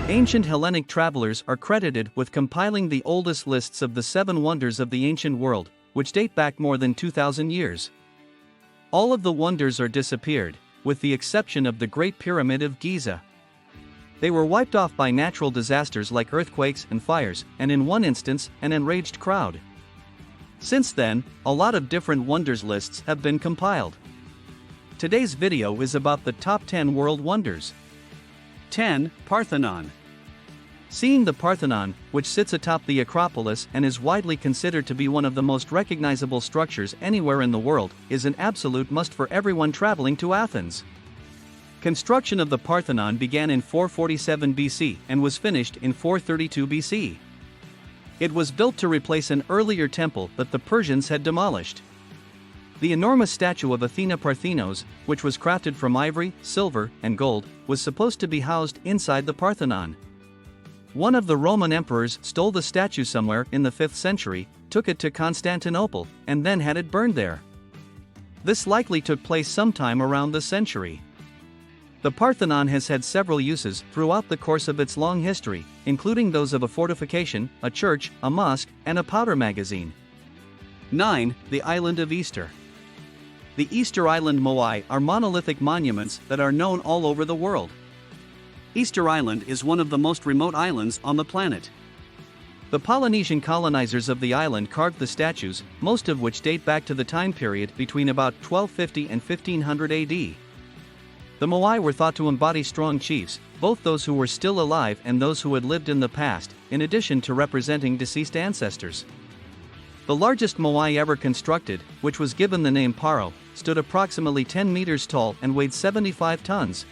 Ancient Hellenic travelers are credited with compiling the oldest lists of the 7 wonders of the ancient world, which date back more than 2,000 years. All of the wonders are disappeared, with the exception of the Great Pyramid of Giza. They were wiped off by natural disasters like earthquakes and fires, and in one instance, an enraged crowd. Since then, a lot of different wonders lists have been compiled. Today's video is about the top 10 world wonders. 10. Parthenon. Seeing the Parthenon, which sits atop the Acropolis and is widely considered to be one of the most recognizable structures anywhere in the world, is an absolute must for everyone traveling to Athens. Construction of the Parthenon began in 447 BC and was finished in 432 BC. It was built to replace an earlier temple that the Persians had demolished. The enormous statue of Athena Parthenos, which was crafted from ivory, silver, and gold, was supposed to be housed inside the Parthenon. One of the Roman emperors stole the statue somewhere in the 5th century, took it to Constantinople, and then had it burned there. This likely took place sometime around the century. The Parthenon has had several uses throughout the course of its long history, including those of a fortification, a church, a mosque, and a powder magazine. 9. The Island of Easter. The Easter Island Moai are monolithic monuments that are known all over the world. Easter Island is one of the most remote islands on the planet. The Polynesian colonizers of the island carved the statues, most of which date back to the time period between about 1250 and 1500 AD. The Moai were thought to embody strong chiefs, both those who were still alive and those who had lived in the past, in addition to representing deceased ancestors. The largest Moai ever constructed, which was given the name Paro, stood approximately 10 meters tall and weighed 75 tons.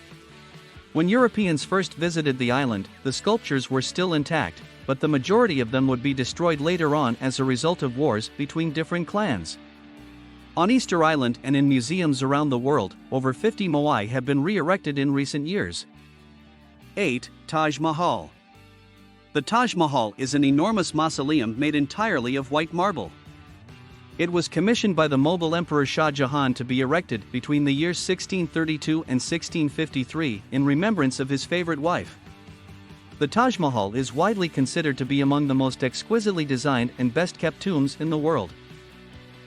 When Europeans first visited the island, the sculptures were still intact, but the majority of them would be destroyed later on as a result of wars between different clans. On Easter Island and in museums around the world, over 50 Moai have been re-erected in recent years. 8. Taj Mahal. The Taj Mahal is an enormous mausoleum made entirely of white marble. It was commissioned by the Mughal Emperor Shah Jahan to be erected between the years 1632 and 1653 in remembrance of his favorite wife. The Taj Mahal is widely considered to be among the most exquisitely designed and best-kept tombs in the world.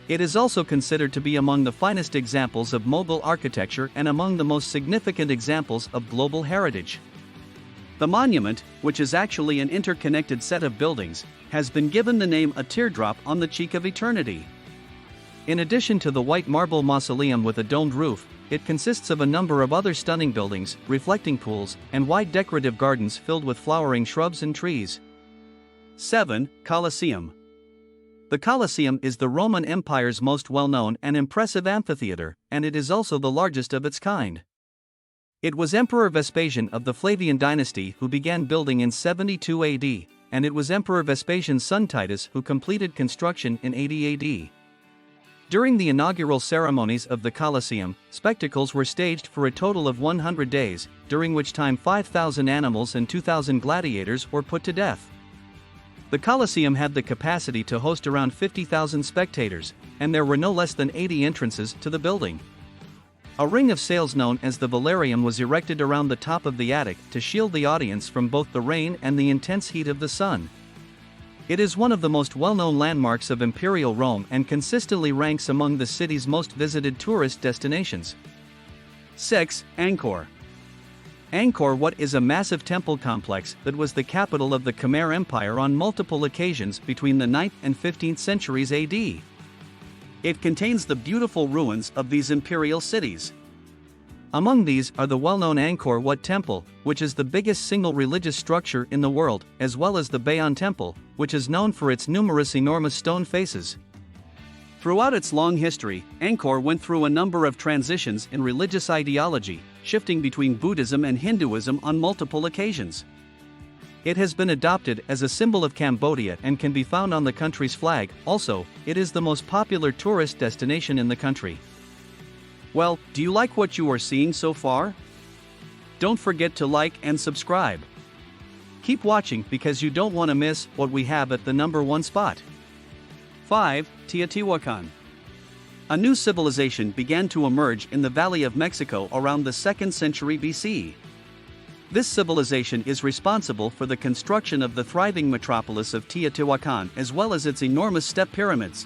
It is also considered to be among the finest examples of Mughal architecture and among the most significant examples of global heritage. The monument, which is actually an interconnected set of buildings, has been given the name A Teardrop on the Cheek of Eternity. In addition to the white marble mausoleum with a domed roof, it consists of a number of other stunning buildings, reflecting pools, and wide decorative gardens filled with flowering shrubs and trees. 7. Colosseum. The Colosseum is the Roman Empire's most well-known and impressive amphitheater, and it is also the largest of its kind. It was Emperor Vespasian of the Flavian dynasty who began building in 72 AD, and it was Emperor Vespasian's son Titus who completed construction in 80 AD. During the inaugural ceremonies of the Colosseum, spectacles were staged for a total of 100 days, during which time 5,000 animals and 2,000 gladiators were put to death. The Colosseum had the capacity to host around 50,000 spectators, and there were no less than 80 entrances to the building. A ring of sails known as the Velarium was erected around the top of the attic to shield the audience from both the rain and the intense heat of the sun. It is one of the most well-known landmarks of Imperial Rome and consistently ranks among the city's most visited tourist destinations. 6. Angkor. Angkor Wat is a massive temple complex that was the capital of the Khmer Empire on multiple occasions between the 9th and 15th centuries AD. It contains the beautiful ruins of these imperial cities. Among these are the well-known Angkor Wat Temple, which is the biggest single religious structure in the world, as well as the Bayon Temple, which is known for its numerous enormous stone faces. Throughout its long history, Angkor went through a number of transitions in religious ideology, shifting between Buddhism and Hinduism on multiple occasions. It has been adopted as a symbol of Cambodia and can be found on the country's flag. Also, it is the most popular tourist destination in the country. Well, do you like what you are seeing so far? Don't forget to like and subscribe. Keep watching because you don't want to miss what we have at the number 1 spot. 5. Teotihuacan. A new civilization began to emerge in the Valley of Mexico around the 2nd century BC. This civilization is responsible for the construction of the thriving metropolis of Teotihuacan as well as its enormous step pyramids.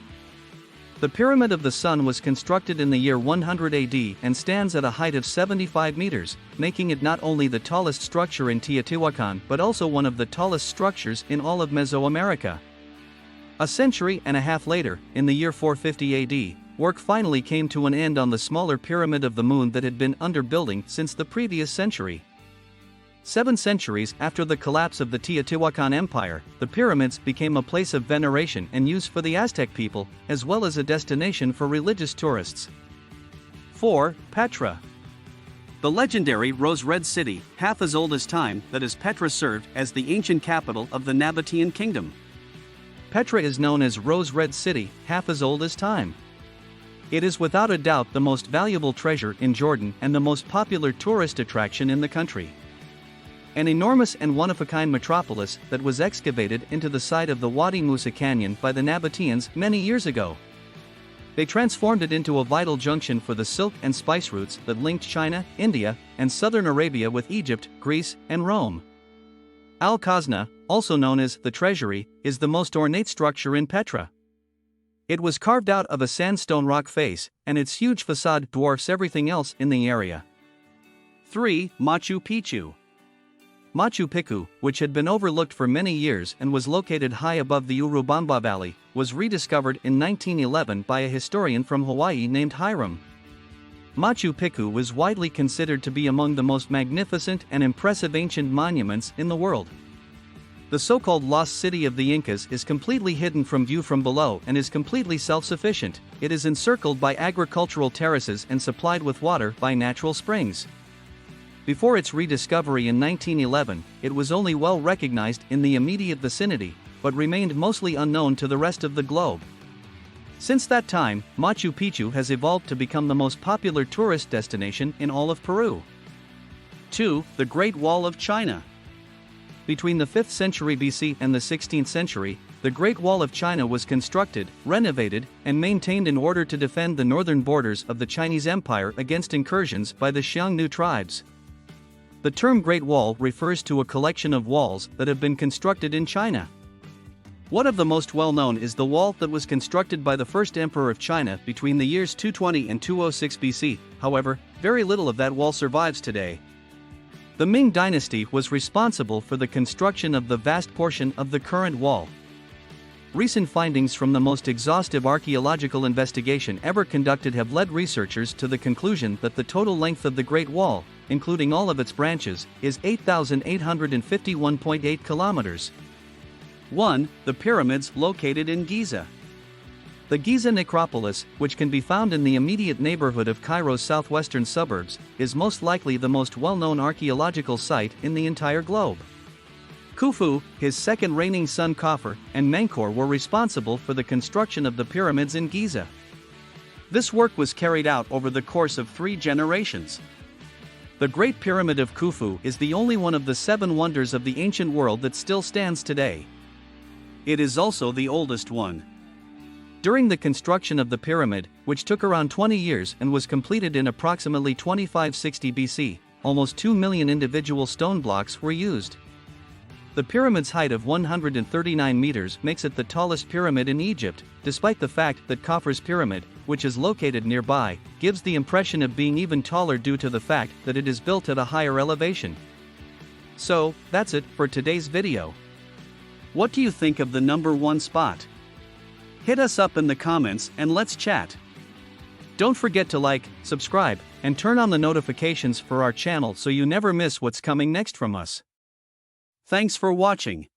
The Pyramid of the Sun was constructed in the year 100 AD and stands at a height of 75 meters, making it not only the tallest structure in Teotihuacan but also one of the tallest structures in all of Mesoamerica. A century and a half later, in the year 450 AD, work finally came to an end on the smaller Pyramid of the Moon that had been under building since the previous century. 7 centuries after the collapse of the Teotihuacan Empire, the pyramids became a place of veneration and use for the Aztec people, as well as a destination for religious tourists. 4. Petra. The legendary Rose Red City, half as old as time, that is Petra, served as the ancient capital of the Nabatean kingdom. Petra is known as Rose Red City, half as old as time. It is without a doubt the most valuable treasure in Jordan and the most popular tourist attraction in the country. An enormous and one-of-a-kind metropolis that was excavated into the side of the Wadi Musa Canyon by the Nabateans many years ago. They transformed it into a vital junction for the silk and spice routes that linked China, India, and southern Arabia with Egypt, Greece, and Rome. Al-Khazna, also known as the Treasury, is the most ornate structure in Petra. It was carved out of a sandstone rock face, and its huge facade dwarfs everything else in the area. 3. Machu Picchu. Machu Picchu, which had been overlooked for many years and was located high above the Urubamba Valley, was rediscovered in 1911 by a historian from Hawaii named Hiram. Machu Picchu was widely considered to be among the most magnificent and impressive ancient monuments in the world. The so-called lost city of the Incas is completely hidden from view from below and is completely self-sufficient. It is encircled by agricultural terraces and supplied with water by natural springs. Before its rediscovery in 1911, it was only well recognized in the immediate vicinity, but remained mostly unknown to the rest of the globe. Since that time, Machu Picchu has evolved to become the most popular tourist destination in all of Peru. 2. The Great Wall of China. Between the 5th century BC and the 16th century, the Great Wall of China was constructed, renovated, and maintained in order to defend the northern borders of the Chinese Empire against incursions by the Xiongnu tribes. The term Great Wall refers to a collection of walls that have been constructed in China. One of the most well-known is the wall that was constructed by the first emperor of China between the years 220 and 206 BC, however, very little of that wall survives today. The Ming dynasty was responsible for the construction of the vast portion of the current wall. Recent findings from the most exhaustive archaeological investigation ever conducted have led researchers to the conclusion that the total length of the Great Wall, including all of its branches, is 8,851.8 kilometers. 1. The pyramids located in Giza. The Giza necropolis, which can be found in the immediate neighborhood of Cairo's southwestern suburbs, is most likely the most well-known archaeological site in the entire globe. Khufu, his second reigning son Khafre, and Menkaure were responsible for the construction of the pyramids in Giza. This work was carried out over the course of 3 generations. The Great Pyramid of Khufu is the only one of the 7 wonders of the ancient world that still stands today. It is also the oldest one. During the construction of the pyramid, which took around 20 years and was completed in approximately 2560 BC, almost 2 million individual stone blocks were used. The pyramid's height of 139 meters makes it the tallest pyramid in Egypt, despite the fact that Khafre's pyramid, which is located nearby, gives the impression of being even taller due to the fact that it is built at a higher elevation. So, that's it for today's video. What do you think of the number 1 spot? Hit us up in the comments and let's chat. Don't forget to like, subscribe, and turn on the notifications for our channel so you never miss what's coming next from us. Thanks for watching.